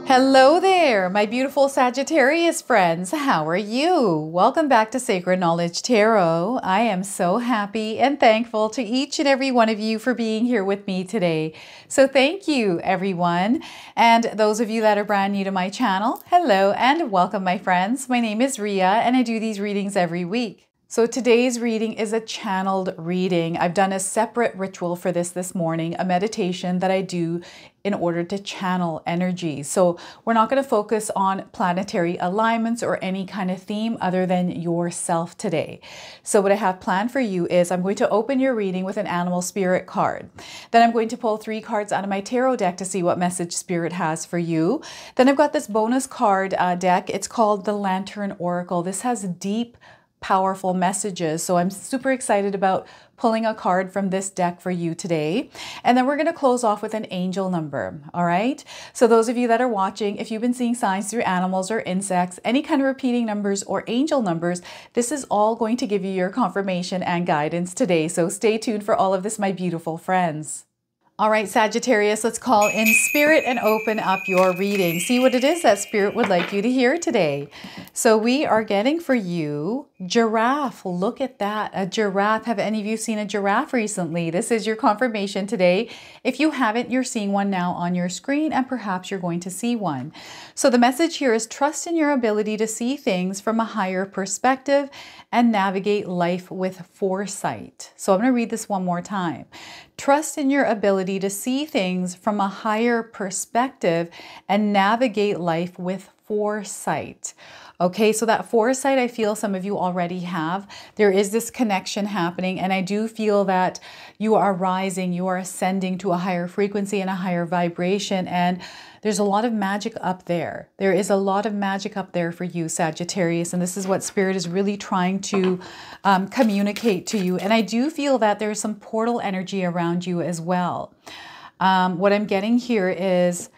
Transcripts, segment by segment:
Hello there, my beautiful Sagittarius friends. How are you? Welcome back to Sacred Knowledge Tarot. I am so happy and thankful to each and every one of you for being here with me today. So thank you, everyone. And those of you that are brand new to my channel, hello and welcome, my friends. My name is Ria and I do these readings every week. So today's reading is a channeled reading. I've done a separate ritual for this morning, a meditation that I do in order to channel energy. So we're not going to focus on planetary alignments or any kind of theme other than yourself today. So what I have planned for you is I'm going to open your reading with an animal spirit card. Then I'm going to pull 3 cards out of my tarot deck to see what message spirit has for you. Then I've got this bonus card deck. It's called the Lantern Oracle. This has deep, powerful messages. So I'm super excited about pulling a card from this deck for you today. And then we're going to close off with an angel number. All right. So those of you that are watching, if you've been seeing signs through animals or insects, any kind of repeating numbers or angel numbers, this is all going to give you your confirmation and guidance today. So stay tuned for all of this, my beautiful friends. All right, Sagittarius, let's call in spirit and open up your reading. See what it is that spirit would like you to hear today. So we are getting for you giraffe. Look at that, a giraffe. Have any of you seen a giraffe recently? This is your confirmation today. If you haven't, you're seeing one now on your screen and perhaps you're going to see one. So the message here is trust in your ability to see things from a higher perspective and navigate life with foresight. So I'm going to read this one more time. Trust in your ability to see things from a higher perspective and navigate life with foresight. Okay, so that foresight, I feel some of you already have. There is this connection happening, and I do feel that you are rising, you are ascending to a higher frequency and a higher vibration, and there's a lot of magic up there. There is a lot of magic up there for you, Sagittarius, and this is what Spirit is really trying to communicate to you. And I do feel that there's some portal energy around you as well. What I'm getting here is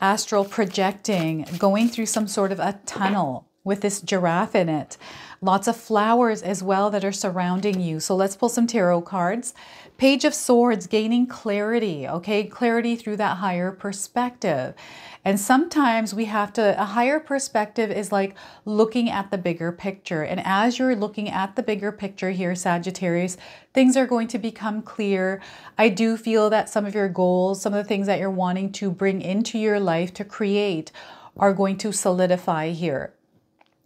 astral projecting, going through some sort of a tunnel with this giraffe in it. Lots of flowers as well that are surrounding you. So let's pull some tarot cards. Page of Swords, gaining clarity, okay? Clarity through that higher perspective. And sometimes we have to, a higher perspective is like looking at the bigger picture. And as you're looking at the bigger picture here, Sagittarius, things are going to become clear. I do feel that some of your goals, some of the things that you're wanting to bring into your life to create are going to solidify here.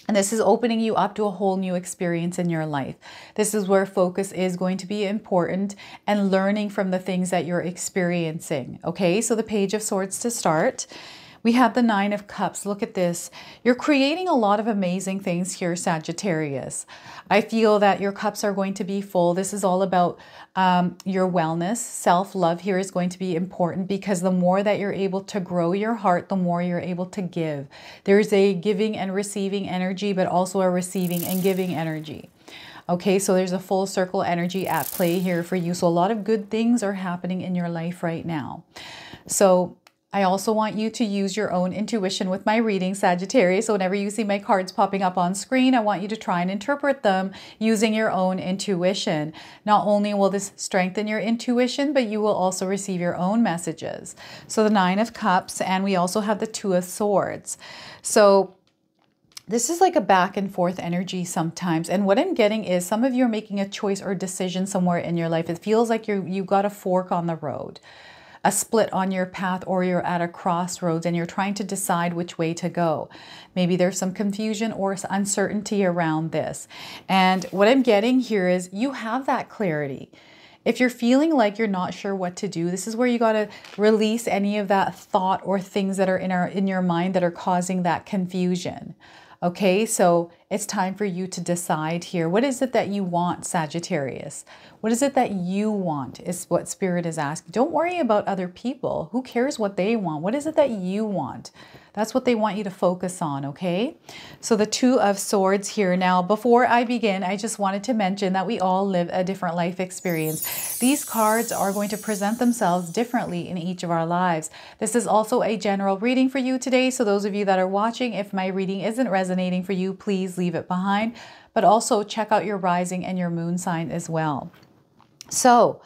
And this is opening you up to a whole new experience in your life. This is where focus is going to be important and learning from the things that you're experiencing. Okay, so the Page of Swords to start. We have the 9 of Cups. Look at this. You're creating a lot of amazing things here, Sagittarius. I feel that your cups are going to be full. This is all about your wellness. Self-love here is going to be important because the more that you're able to grow your heart, the more you're able to give. There's a giving and receiving energy, but also a receiving and giving energy. Okay, so there's a full circle energy at play here for you. So a lot of good things are happening in your life right now. So I also want you to use your own intuition with my reading, Sagittarius. So whenever you see my cards popping up on screen, I want you to try and interpret them using your own intuition. Not only will this strengthen your intuition, but you will also receive your own messages. So the 9 of Cups, and we also have the 2 of Swords. So this is like a back and forth energy sometimes. And what I'm getting is some of you are making a choice or decision somewhere in your life. It feels like you've got a fork on the road, a split on your path, or you're at a crossroads and you're trying to decide which way to go. Maybe there's some confusion or uncertainty around this. And what I'm getting here is you have that clarity. If you're feeling like you're not sure what to do, this is where you got to release any of that thought or things that are in your mind that are causing that confusion. Okay, so it's time for you to decide here. What is it that you want, Sagittarius? What is it that you want is what Spirit is asking. Don't worry about other people. Who cares what they want? What is it that you want? That's what they want you to focus on, okay? So the Two of Swords here. Now, before I begin, I just wanted to mention that we all live a different life experience. These cards are going to present themselves differently in each of our lives. This is also a general reading for you today. So those of you that are watching, if my reading isn't resonating for you, please leave it behind. But also check out your rising and your moon sign as well. So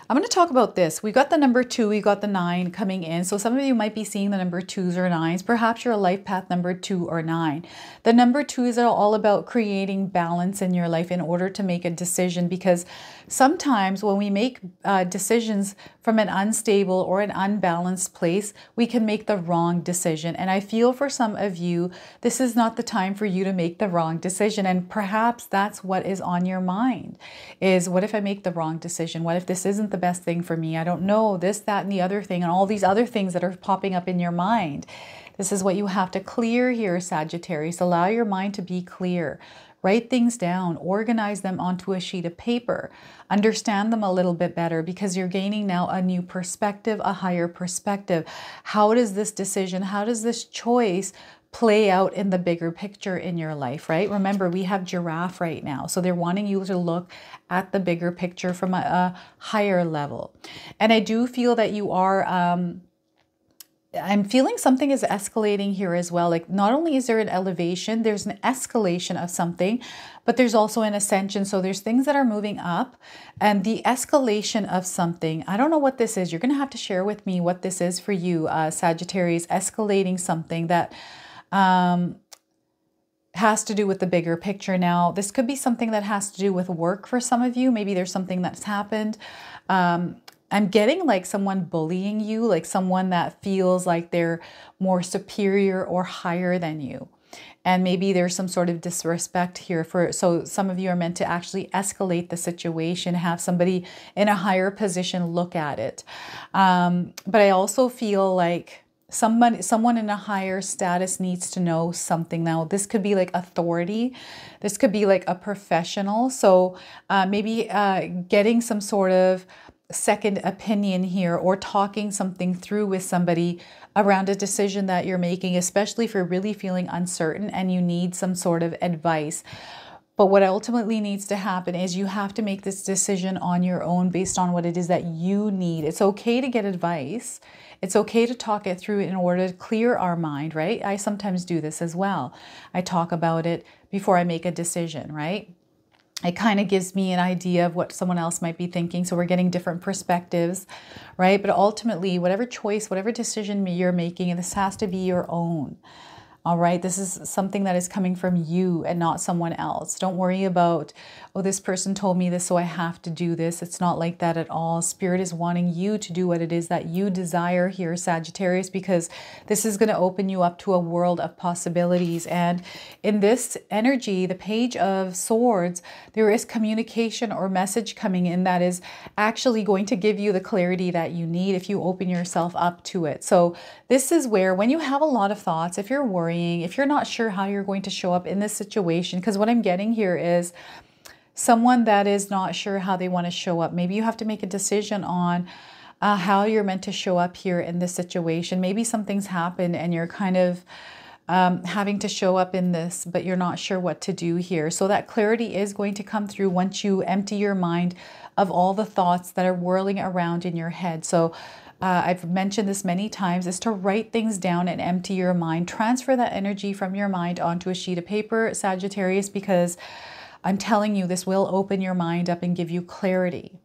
I'm going to talk about this. We got the number 2, we got the 9 coming in. So some of you might be seeing the number 2s or 9s. Perhaps you're a life path number 2 or 9. The number 2s are all about creating balance in your life in order to make a decision, because sometimes when we make decisions from an unstable or an unbalanced place, we can make the wrong decision. And I feel for some of you, this is not the time for you to make the wrong decision. And perhaps that's what is on your mind is, what if I make the wrong decision? What if this isn't the best thing for me? I don't know, this, that, and the other thing, and all these other things that are popping up in your mind. This is what you have to clear here, Sagittarius. Allow your mind to be clear. Write things down, organize them onto a sheet of paper, understand them a little bit better, because you're gaining now a new perspective, a higher perspective. How does this decision, how does this choice play out in the bigger picture in your life, right? Remember, we have giraffe right now. So they're wanting you to look at the bigger picture from a higher level. And I do feel that you are, I'm feeling something is escalating here as well. Like, not only is there an elevation, there's an escalation of something, but there's also an ascension. So there's things that are moving up, and the escalation of something. I don't know what this is. You're going to have to share with me what this is for you, Sagittarius. Escalating something that has to do with the bigger picture. Now, this could be something that has to do with work for some of you. Maybe there's something that's happened. I'm getting like someone bullying you, like someone that feels like they're more superior or higher than you. And maybe there's some sort of disrespect here so some of you are meant to actually escalate the situation, have somebody in a higher position look at it. But I also feel like someone in a higher status needs to know something. Now, this could be like authority. This could be like a professional. So maybe getting some sort of second opinion here, or talking something through with somebody around a decision that you're making, especially if you're really feeling uncertain and you need some sort of advice. But what ultimately needs to happen is you have to make this decision on your own based on what it is that you need. It's okay to get advice. It's okay to talk it through in order to clear our mind, right? I sometimes do this as well. I talk about it before I make a decision, right? It kind of gives me an idea of what someone else might be thinking. So we're getting different perspectives, right? But ultimately, whatever choice, whatever decision you're making, this has to be your own. All right, this is something that is coming from you and not someone else. Don't worry about, oh, this person told me this, so I have to do this. It's not like that at all. Spirit is wanting you to do what it is that you desire here, Sagittarius, because this is going to open you up to a world of possibilities. And in this energy, the Page of Swords, there is communication or message coming in that is actually going to give you the clarity that you need if you open yourself up to it. So this is where, when you have a lot of thoughts, if you're worried, if you're not sure how you're going to show up in this situation, because what I'm getting here is someone that is not sure how they want to show up. Maybe you have to make a decision on how you're meant to show up here in this situation. Maybe something's happened and you're kind of having to show up in this, but you're not sure what to do here. So that clarity is going to come through once you empty your mind of all the thoughts that are whirling around in your head. So I've mentioned this many times, is to write things down and empty your mind. Transfer that energy from your mind onto a sheet of paper, Sagittarius, because I'm telling you, this will open your mind up and give you clarity.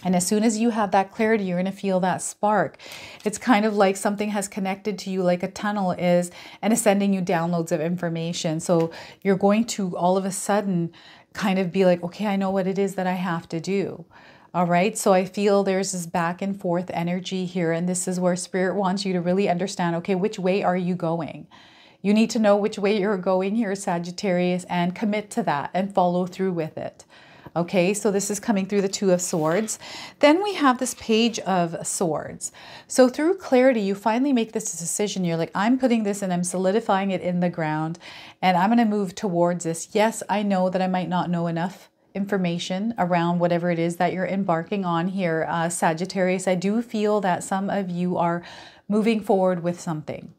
And as soon as you have that clarity, you're going to feel that spark. It's kind of like something has connected to you, like a tunnel is, and is sending you downloads of information. So you're going to all of a sudden kind of be like, okay, I know what it is that I have to do. All right, so I feel there's this back and forth energy here, and this is where Spirit wants you to really understand, okay, which way are you going? You need to know which way you're going here, Sagittarius, and commit to that and follow through with it. Okay, so this is coming through the Two of Swords. Then we have this Page of Swords. So through clarity, you finally make this decision. You're like, I'm putting this and I'm solidifying it in the ground, and I'm going to move towards this. Yes, I know that I might not know enough information around whatever it is that you're embarking on here, Sagittarius. I do feel that some of you are moving forward with something.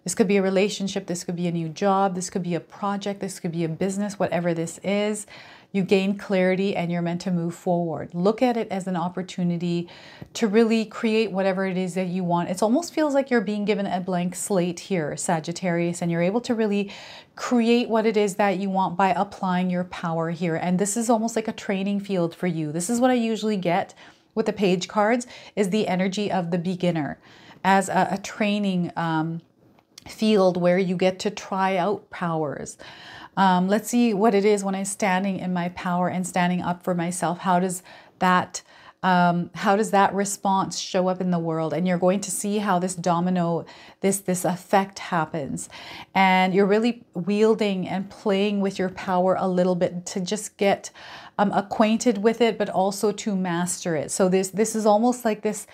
This could be a relationship, this could be a new job, this could be a project, this could be a business, whatever this is. You gain clarity and you're meant to move forward. Look at it as an opportunity to really create whatever it is that you want. It almost feels like you're being given a blank slate here, Sagittarius, and you're able to really create what it is that you want by applying your power here. And this is almost like a training field for you. This is what I usually get with the page cards, is the energy of the beginner as a training field where you get to try out powers. Let's see what it is when I'm standing in my power and standing up for myself. How does that response show up in the world? And you're going to see how this domino, this effect happens. And you're really wielding and playing with your power a little bit to just get acquainted with it, but also to master it. So this is almost like this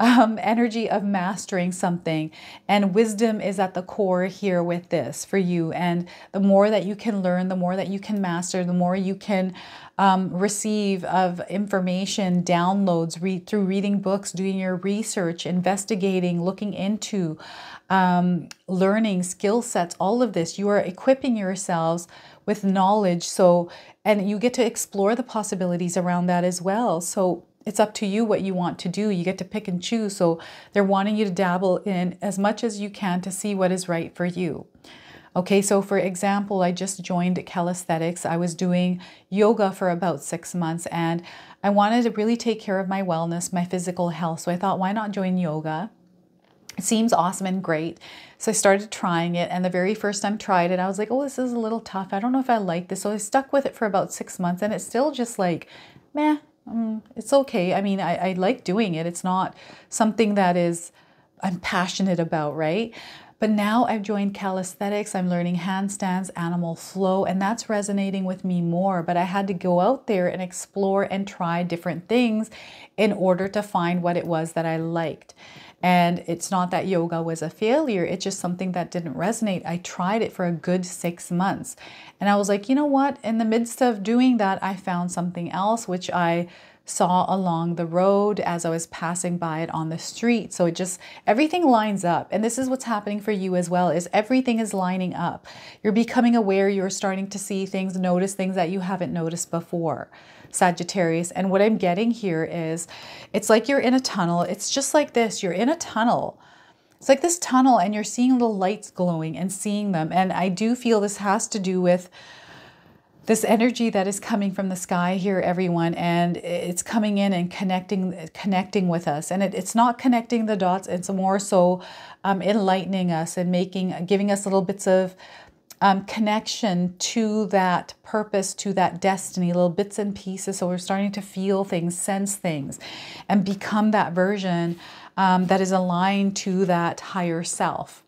energy of mastering something, and wisdom is at the core here with this for you. And the more that you can learn, the more that you can master, the more you can receive of information, downloads, through reading books, doing your research, investigating, looking into, learning skill sets, all of this. You are equipping yourselves with knowledge. So, and you get to explore the possibilities around that as well. So it's up to you what you want to do. You get to pick and choose. So they're wanting you to dabble in as much as you can to see what is right for you. Okay, so for example, I just joined calisthenics. I was doing yoga for about 6 months, and I wanted to really take care of my wellness, my physical health. So I thought, why not join yoga? It seems awesome and great. So I started trying it, and the very first time I tried it, I was like, oh, this is a little tough. I don't know if I like this. So I stuck with it for about 6 months, and it's still just like, meh. It's okay. I mean, I like doing it. It's not something that I'm passionate about, right? But now I've joined calisthenics. I'm learning handstands, animal flow, and that's resonating with me more. But I had to go out there and explore and try different things in order to find what it was that I liked. And it's not that yoga was a failure. It's just something that didn't resonate. I tried it for a good 6 months. And I was like, you know what? In the midst of doing that, I found something else, which I saw along the road as I was passing by it on the street. So it just, everything lines up. And this is what's happening for you as well, is everything is lining up. You're becoming aware. You're starting to see things, notice things that you haven't noticed before, Sagittarius. And what I'm getting here is, it's like you're in a tunnel. It's just like this. You're in a tunnel. It's like this tunnel, and you're seeing little lights glowing and seeing them. And I do feel this has to do with this energy that is coming from the sky here, everyone, and it's coming in and connecting with us. And it's not connecting the dots. It's more so enlightening us and giving us little bits of connection to that purpose, to that destiny, little bits and pieces. So we're starting to feel things, sense things, and become that version that is aligned to that higher self,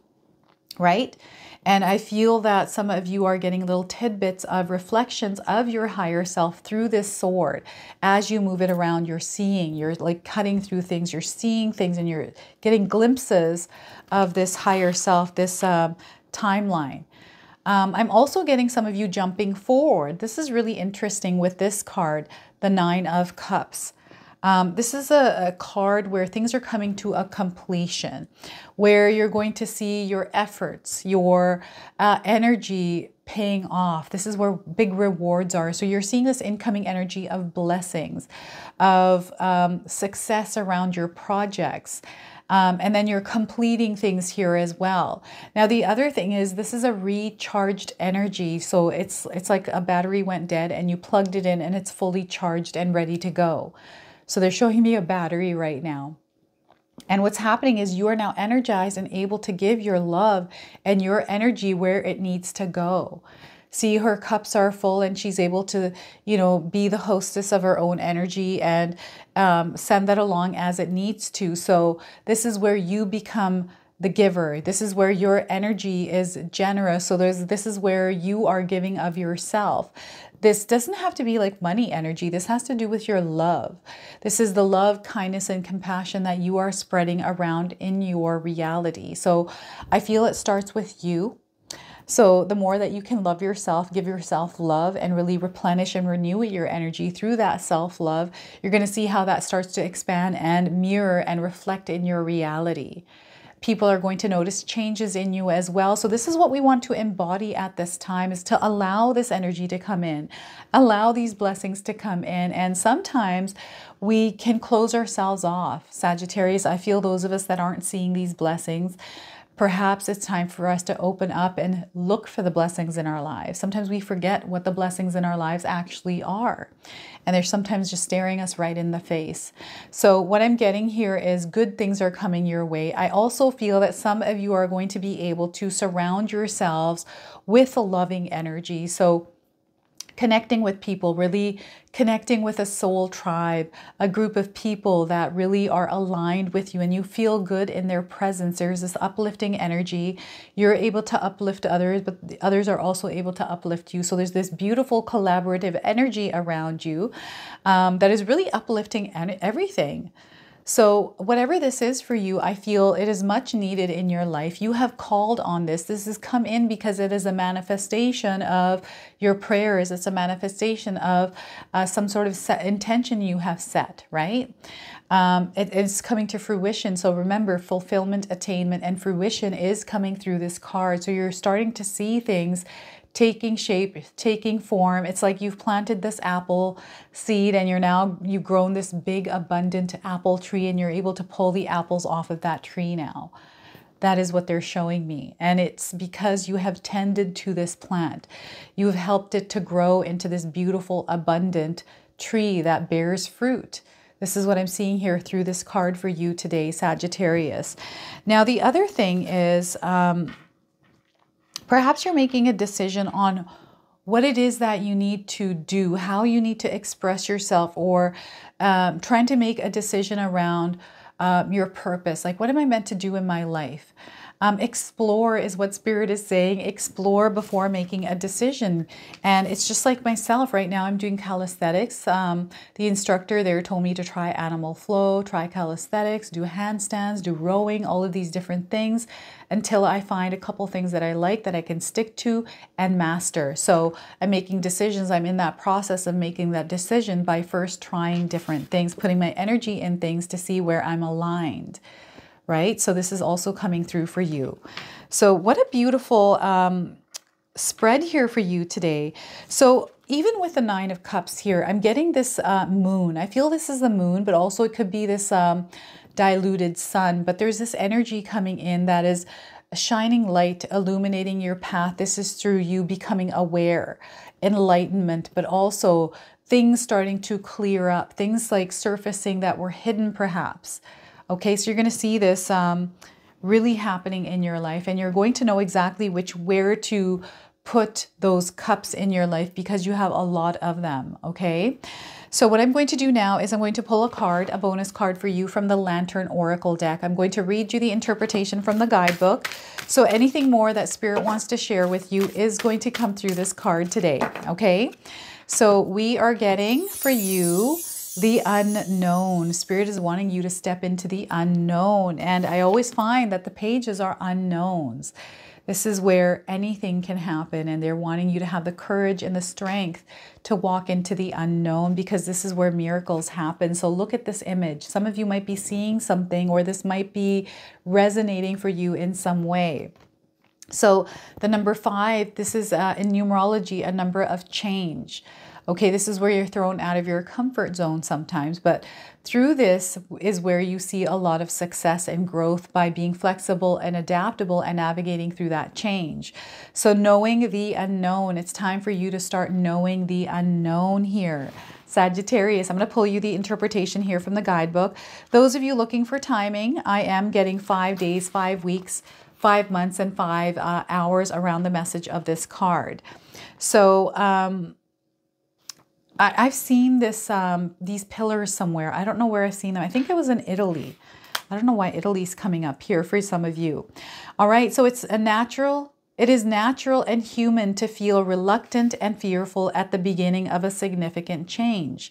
right? And I feel that some of you are getting little tidbits of reflections of your higher self through this sword. As you move it around, you're seeing, you're like cutting through things, you're seeing things, and you're getting glimpses of this higher self, this timeline. I'm also getting some of you jumping forward. This is really interesting with this card, the 9 of Cups. This is a card where things are coming to a completion, where you're going to see your efforts, your energy paying off. This is where big rewards are. So you're seeing this incoming energy of blessings, of success around your projects. And then you're completing things here as well. Now, the other thing is, this is a recharged energy. So it's like a battery went dead and you plugged it in and it's fully charged and ready to go. So they're showing me a battery right now. And what's happening is you are now energized and able to give your love and your energy where it needs to go. See, her cups are full and she's able to, you know, be the hostess of her own energy and send that along as it needs to. So this is where you become the giver. This is where your energy is generous. So this is where you are giving of yourself. This doesn't have to be like money energy. This has to do with your love. This is the love, kindness, and compassion that you are spreading around in your reality. So I feel it starts with you. So the more that you can love yourself, give yourself love, and really replenish and renew your energy through that self-love, you're going to see how that starts to expand and mirror and reflect in your reality. People are going to notice changes in you as well. So this is what we want to embody at this time, is to allow this energy to come in, allow these blessings to come in. And sometimes we can close ourselves off. Sagittarius, I feel those of us that aren't seeing these blessings, perhaps it's time for us to open up and look for the blessings in our lives. Sometimes we forget what the blessings in our lives actually are. And they're sometimes just staring us right in the face. So what I'm getting here is good things are coming your way. I also feel that some of you are going to be able to surround yourselves with a loving energy. So connecting with people, really connecting with a soul tribe, a group of people that really are aligned with you and you feel good in their presence. There's this uplifting energy. You're able to uplift others, but the others are also able to uplift you. So there's this beautiful collaborative energy around you that is really uplifting everything. So whatever this is for you, I feel it is much needed in your life. You have called on this. This has come in because it is a manifestation of your prayers. It's a manifestation of some sort of intention you have set, right? It's coming to fruition. So remember, fulfillment, attainment, and fruition is coming through this card. So you're starting to see things taking shape, taking form. It's like you've planted this apple seed and you've grown this big abundant apple tree and you're able to pull the apples off of that tree now. That is what they're showing me. And it's because you have tended to this plant. You have helped it to grow into this beautiful, abundant tree that bears fruit. This is what I'm seeing here through this card for you today, Sagittarius. Now, the other thing is, perhaps you're making a decision on what it is that you need to do, how you need to express yourself, or trying to make a decision around your purpose. Like, what am I meant to do in my life? Explore is what Spirit is saying. Explore before making a decision. And it's just like myself right now. I'm doing calisthenics. The instructor there told me to try animal flow, try calisthenics, do handstands, do rowing, all of these different things until I find a couple things that I like that I can stick to and master. So I'm making decisions. I'm in that process of making that decision by first trying different things, putting my energy in things to see where I'm aligned. Right? So this is also coming through for you. So what a beautiful spread here for you today. So even with the Nine of Cups here, I'm getting this moon. I feel this is the moon, but also it could be this diluted sun. But there's this energy coming in that is shining light, illuminating your path. This is through you becoming aware, enlightenment, but also things starting to clear up, things like surfacing that were hidden perhaps. Okay, so you're going to see this really happening in your life, and you're going to know exactly where to put those cups in your life because you have a lot of them, okay? So what I'm going to do now is I'm going to pull a card, a bonus card for you from the Lantern Oracle deck. I'm going to read you the interpretation from the guidebook. So anything more that Spirit wants to share with you is going to come through this card today, okay? So we are getting for you the unknown. Spirit is wanting you to step into the unknown. And I always find that the pages are unknowns. This is where anything can happen. And they're wanting you to have the courage and the strength to walk into the unknown because this is where miracles happen. So look at this image. Some of you might be seeing something, or this might be resonating for you in some way. So the number 5, this is in numerology, a number of change. Okay, this is where you're thrown out of your comfort zone sometimes, but through this is where you see a lot of success and growth by being flexible and adaptable and navigating through that change. So knowing the unknown, it's time for you to start knowing the unknown here. Sagittarius, I'm going to pull you the interpretation here from the guidebook. Those of you looking for timing, I am getting 5 days, 5 weeks, 5 months, and 5 hours around the message of this card. So, I've seen this these pillars somewhere. I don't know where I've seen them. I think it was in Italy. I don't know why Italy's coming up here for some of you. All right, so it is natural and human to feel reluctant and fearful at the beginning of a significant change.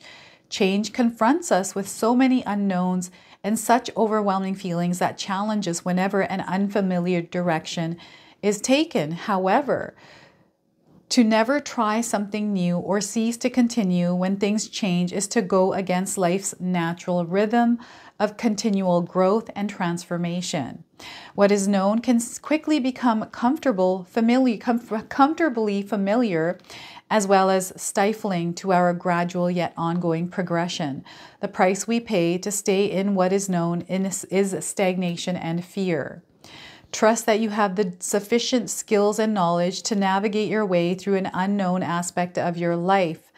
Change confronts us with so many unknowns and such overwhelming feelings that challenge us whenever an unfamiliar direction is taken. However, To never try something new or cease to continue when things change is to go against life's natural rhythm of continual growth and transformation. What is known can quickly become comfortably familiar, as well as stifling to our gradual yet ongoing progression. The price we pay to stay in what is known is stagnation and fear. Trust that you have the sufficient skills and knowledge to navigate your way through an unknown aspect of your life.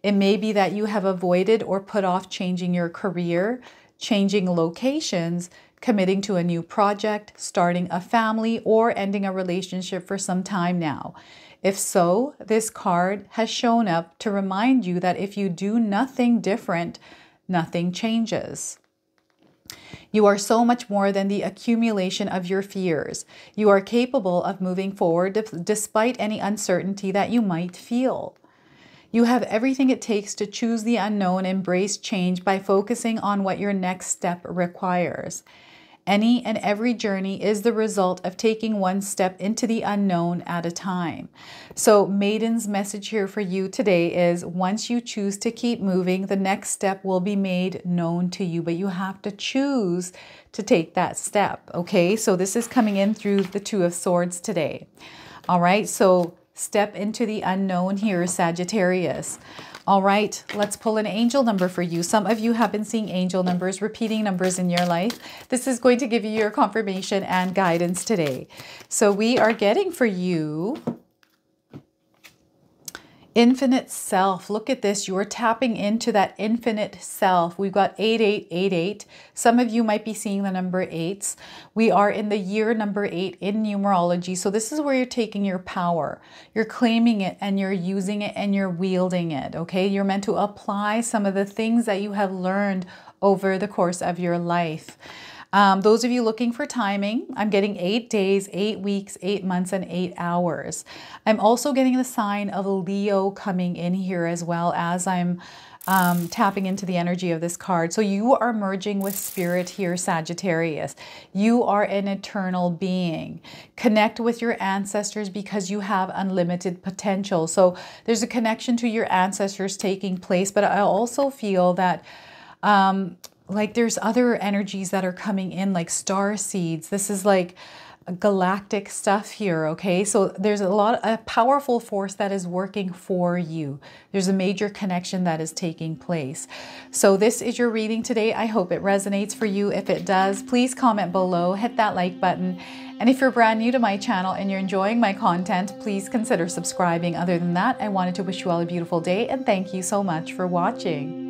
It may be that you have avoided or put off changing your career, changing locations, committing to a new project, starting a family, or ending a relationship for some time now. If so, this card has shown up to remind you that if you do nothing different, nothing changes. You are so much more than the accumulation of your fears. You are capable of moving forward despite any uncertainty that you might feel. You have everything it takes to choose the unknown, embrace change by focusing on what your next step requires. Any and every journey is the result of taking one step into the unknown at a time. So Maiden's message here for you today is, once you choose to keep moving, the next step will be made known to you, but you have to choose to take that step. Okay, so this is coming in through the Two of Swords today. All right, so step into the unknown here, Sagittarius. All right, let's pull an angel number for you. Some of you have been seeing angel numbers, repeating numbers in your life. This is going to give you your confirmation and guidance today. So we are getting for you infinite self. Look at this. You're tapping into that infinite self. We've got 8888. Some of you might be seeing the number 8s. We are in the year number 8 in numerology. So this is where you're taking your power. You're claiming it and you're using it and you're wielding it. Okay. You're meant to apply some of the things that you have learned over the course of your life. Those of you looking for timing, I'm getting 8 days, 8 weeks, 8 months, and 8 hours. I'm also getting the sign of Leo coming in here as well as I'm tapping into the energy of this card. So you are merging with spirit here, Sagittarius. You are an eternal being. Connect with your ancestors because you have unlimited potential. So there's a connection to your ancestors taking place, but I also feel that like there's other energies that are coming in, like star seeds. This is like galactic stuff here, okay? So there's a powerful force that is working for you. There's a major connection that is taking place. So this is your reading today. I hope it resonates for you. If it does, please comment below, hit that like button. And if you're brand new to my channel and you're enjoying my content, please consider subscribing. Other than that, I wanted to wish you all a beautiful day and thank you so much for watching.